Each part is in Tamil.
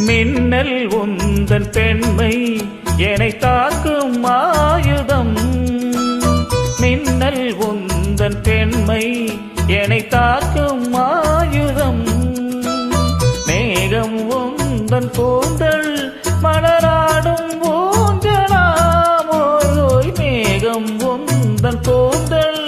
மின்னல் உந்தன் பெண்மை என்னை தாக்கும் ஆயுதம். மின்னல் உந்தன் பெண்மை என்னை தாக்கும் ஆயுதம். மேகம் உந்தன் கூந்தல் மலராடும் ஊஞ்சலாம். ஓய் மேகம் உந்தன் கூந்தல்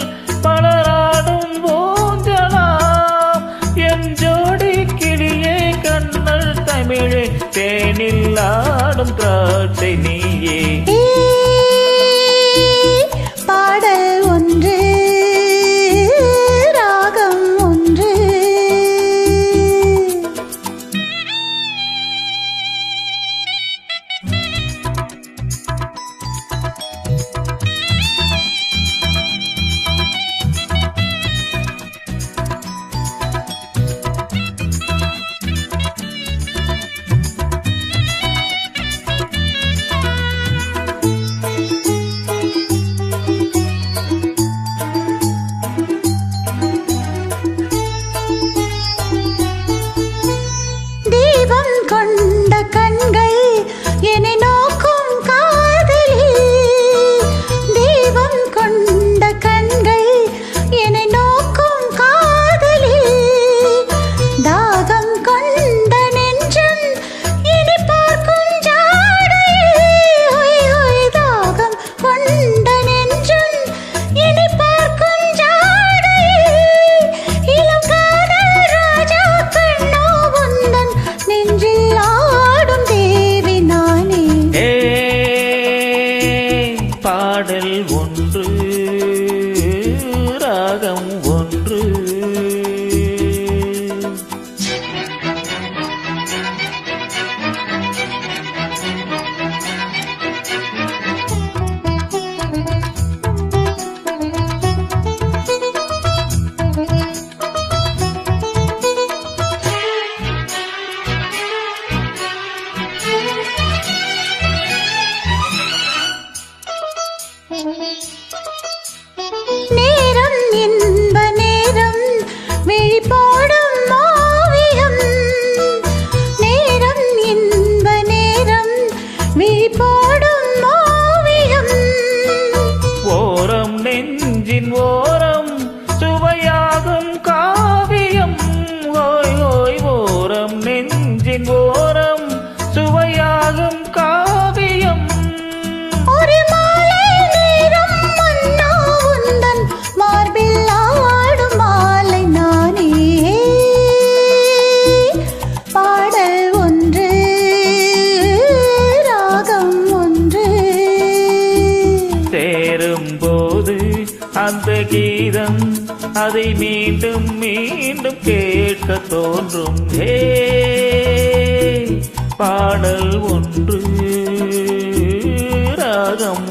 மலராடும் ஊஞ்சலாம். என் ஜோடி கிளியே கண்ணல் தமிழே தேனில் ஆடும் திராட்சை நீயே. பாடல் ஒன்று ராகம் ஒன்று. கொண்ட கண்கள் என்னை நோக்கும் காதலி. தெய்வம் கொண்ட கண்கள் என்னை நோக்கும் காதலி. தாகம் கொண்ட நெஞ்சம் என்னை பார்க்கும் ஜாடையில். தாகம் கொண்ட நெஞ்சம் என்னை பார்க்கும் ஜாடையில். இளம் காதல் ராஜா கண்ணோ உந்தன் நெஞ்சில் பாடல் ஒன்று ராகம் ஒன்று. நேரம் இன்ப நேரம் விழி போடும் ஓவியம். நேரம் இன்ப நேரம் விழி போடும் ஓவியம். ஓரம் நெஞ்சின் ஓரம் சுவையாகும் காவியம். ஓய் ஓய் ஓரம் நெஞ்சின் ஓரம் சுவையாகும் காவியம். ஒரு மாலை நேரம் மன்னோ உந்தன் மார்பில் ஆடும் மாலை நானே. பாடல் ஒன்று ராகம் ஒன்று. சேரும்போது அந்த கீதம் அதை மீண்டும் மீண்டும் கேட்க தோன்றும். பாடல் ஒன்று ராகம்